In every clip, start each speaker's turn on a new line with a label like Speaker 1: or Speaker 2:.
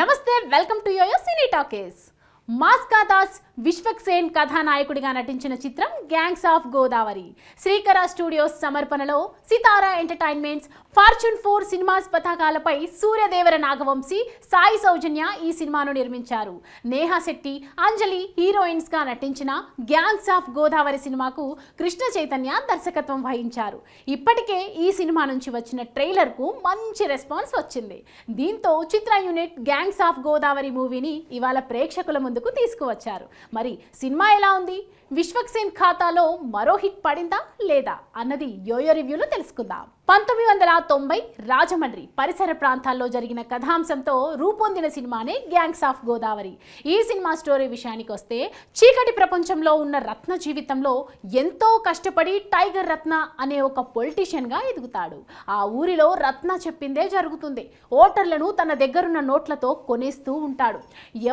Speaker 1: నమస్తే, welcome to yoyo cine talkies. మాస్కా దాస్ విశ్వక్సేన్ కథానాయకుడిగా నటించిన చిత్రం gangs of Godavari Srikara studios సమర్పణలో సితారా ఎంటర్టైన్మెంట్స్, ఫార్చ్యూన్ 4 సినిమాస్ పతాకాలపై సూర్యదేవర నాగవంశీ, సాయి సౌజన్య ఈ సినిమాను నిర్మించారు. నేహా శెట్టి, అంజలి హీరోయిన్స్ గా నటించిన గ్యాంగ్స్ ఆఫ్ గోదావరి సినిమాకు కృష్ణ చైతన్య దర్శకత్వం వహించారు. ఇప్పటికే ఈ సినిమా నుంచి వచ్చిన ట్రైలర్ కు మంచి రెస్పాన్స్ వచ్చింది. దీంతో చిత్ర యూనిట్ గ్యాంగ్స్ ఆఫ్ గోదావరి మూవీని ఇవాళ ప్రేక్షకుల ముందుకు తీసుకువచ్చారు. మరి సినిమా ఎలా ఉంది? విశ్వక్సేన్ ఖాతాలో మరో హిట్ పడిందా లేదా అన్నది యోయో రివ్యూలో తెలుసుకుందాం. 1990 రాజమండ్రి పరిసర ప్రాంతాల్లో జరిగిన కథాంశంతో రూపొందిన సినిమానే గ్యాంగ్స్ ఆఫ్ గోదావరి. ఈ సినిమా స్టోరీ విషయానికి వస్తే, చీకటి ప్రపంచంలో ఉన్న రత్న జీవితంలో ఎంతో కష్టపడి టైగర్ రత్న అనే ఒక పొలిటీషియన్ గా ఎదుగుతాడు. ఆ ఊరిలో రత్న చెప్పిందే జరుగుతుంది. ఓటర్లను తన దగ్గరున్న నోట్లతో కొనేస్తూ ఉంటాడు.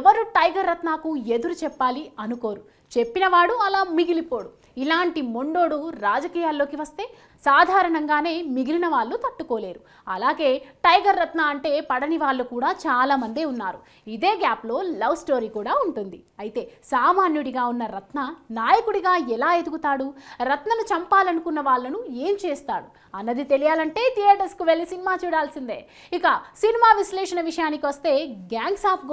Speaker 1: ఎవరు టైగర్ రత్నకు ఎదురు చెప్పాలి అనుకోరు. చెప్పినవాడు అలా మిగిలిపోడు. ఇలాంటి మొండోడు రాజకీయాల్లోకి వస్తే సాధారణంగానే మిగిలిన వాళ్ళు తట్టుకోలేరు. అలాగే టైగర్ రత్న అంటే పడని వాళ్ళు కూడా చాలా మంది ఉన్నారు. ఇదే గ్యాప్లో లవ్ స్టోరీ కూడా ఉంటుంది. అయితే సామాన్యుడిగా ఉన్న రత్న నాయకుడిగా ఎలా ఎదుగుతాడు, రత్నను చంపాలనుకున్న వాళ్ళను ఏం చేస్తాడు అన్నది తెలియాలంటే థియేటర్స్కు వెళ్ళి సినిమా చూడాల్సిందే. ఇక సినిమా విశ్లేషణ విషయానికి వస్తే, గ్యాంగ్స్ ఆఫ్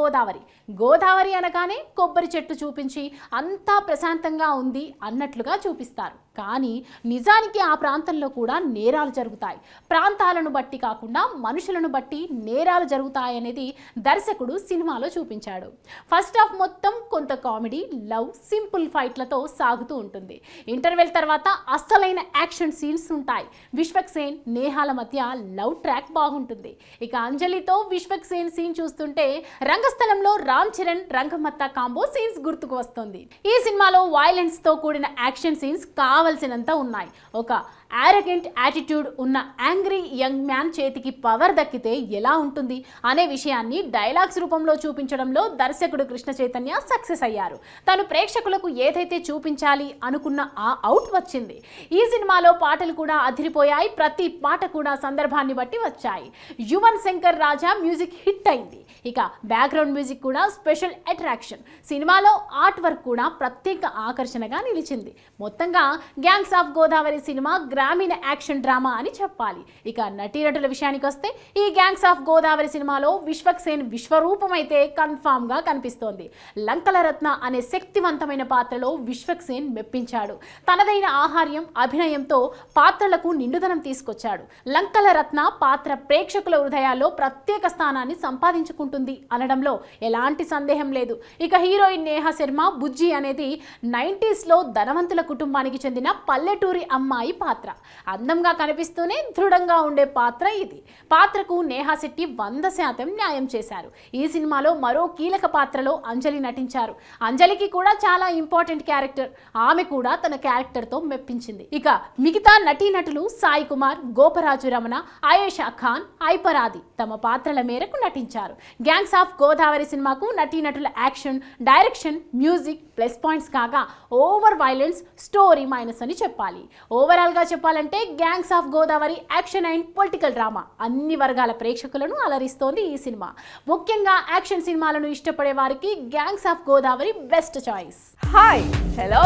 Speaker 1: గోదావరి అనగానే కొబ్బరి చెట్టు చూపించి అంతా ప్రశాంతంగా ఉంది అన్నట్లుగా చూపిస్తారు. కానీ నిజానికి ఆ ప్రాంతంలో కూడా నేరాలు జరుగుతాయి. ప్రాంతాలను బట్టి కాకుండా మనుషులను బట్టి నేరాలు జరుగుతాయనేది దర్శకుడు సినిమాలో చూపించాడు. ఫస్ట్ హాఫ్ మొత్తం కొంత కామెడీ, లవ్, సింపుల్ ఫైట్లతో సాగుతూ ఉంటుంది. ఇంటర్వెల్ తర్వాత అస్సలైన యాక్షన్ సీన్స్ ఉంటాయి. విశ్వక్సేన్, నేహాల మధ్య లవ్ ట్రాక్ బాగుంటుంది. ఇక అంజలితో విశ్వక్సేన్ సీన్ చూస్తుంటే రంగస్థలంలో రామ్ చరణ్, రంగమత్త కాంబో సీన్స్ గుర్తుకు వస్తుంది. ఈ సినిమాలో వైలెన్స్ తో కూడిన యాక్షన్ సీన్స్ కావలసినంత ఉన్నాయి. ఒక యారగెంట్ యాటిట్యూడ్ ఉన్న యాంగ్రీ యంగ్ మ్యాన్ చేతికి పవర్ దక్కితే ఎలా ఉంటుంది అనే విషయాన్ని డైలాగ్స్ రూపంలో చూపించడంలో దర్శకుడు కృష్ణ చైతన్య సక్సెస్ అయ్యారు. తను ప్రేక్షకులకు ఏదైతే చూపించాలి అనుకున్న ఆ అవుట్ వచ్చింది. ఈ సినిమాలో పాటలు కూడా అదిరిపోయాయి. ప్రతి పాట కూడా సందర్భాన్ని బట్టి వచ్చాయి. యువన్ శంకర్ రాజా మ్యూజిక్ హిట్ అయింది. ఇక బ్యాక్గ్రౌండ్ మ్యూజిక్ కూడా స్పెషల్ అట్రాక్షన్. సినిమాలో ఆర్ట్ వర్క్ కూడా ప్రత్యేక ఆకర్షణగా నిలిచింది. మొత్తంగా గ్యాంగ్స్ ఆఫ్ గోదావరి సినిమా గ్రామీణ యాక్షన్ డ్రామా అని చెప్పాలి. ఇక నటీనటుల విషయానికి వస్తే, ఈ గ్యాంగ్స్ ఆఫ్ గోదావరి సినిమాలో విశ్వక్సేన్ విశ్వరూపం అయితే కన్ఫామ్ గా కనిపిస్తోంది. లంకల రత్న అనే శక్తివంతమైన పాత్రలో విశ్వక్సేన్ మెప్పించాడు. తనదైన ఆహార్యం, అభినయంతో పాత్రలకు నిండుదనం తీసుకొచ్చాడు. లంకల రత్న పాత్ర ప్రేక్షకుల హృదయాల్లో ప్రత్యేక స్థానాన్ని సంపాదించుకుంటుంది అనడంలో ఎలాంటి సందేహం లేదు. ఇక హీరోయిన్ నేహా శర్మ బుజ్జి అనేది 90s లో ధనవంతుల కుటుంబానికి చెందిన పల్లెటూరి అమ్మాయి పాత్ర. అందంగా కనిపిస్తూనే దృఢంగా ఉండే పాత్ర ఇది. పాత్రకు నేహా శెట్టి 100% న్యాయం చేశారు. ఈ సినిమాలో మరో కీలక పాత్రలో అంజలి నటించారు. అంజలికి కూడా చాలా ఇంపార్టెంట్ క్యారెక్టర్. ఆమె కూడా తన క్యారెక్టర్తో మెప్పించింది. ఇక మిగతా నటీనటులు సాయి కుమార్, గోపరాజు రమణ, ఆయేషా ఖాన్, ఐపరాది తమ పాత్రల మేరకు నటించారు. గ్యాంగ్స్ ఆఫ్ గోదావరి సినిమాకు నటీనటుల action, direction, music plus points కాగా, ఓవర్ వైలెన్స్, స్టోరీ మైనస్ అని చెప్పాలి. ఓవరాల్ గా చెప్పాలంటే gangs of Godavari action and political drama అన్ని వర్గాల ప్రేక్షకులను అలరిస్తోంది. ఈ సినిమా ముఖ్యంగా యాక్షన్ సినిమాలను ఇష్టపడే వారికి gangs of Godavari best choice.
Speaker 2: Hi, hello,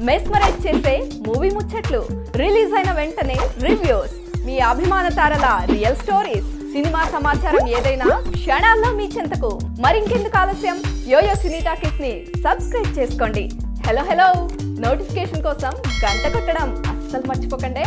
Speaker 2: mesmerise చేసే మూవీ ముచ్చట్లు, రిలీజ్ అయిన వెంటనే రివ్యూస్, మీ అభిమాన తారల రియల్ స్టోరీస్, సినిమా సమాచారం ఏదైనా క్షణాల్లో మీ చెంతకు. మరింకెందుకు ఆలస్యం, యోయో సినీ టాకీస్ ని సబ్స్క్రైబ్ చేసుకోండి. హలో, నోటిఫికేషన్ కోసం గంట కొట్టడం అస్సలు మర్చిపోకండి.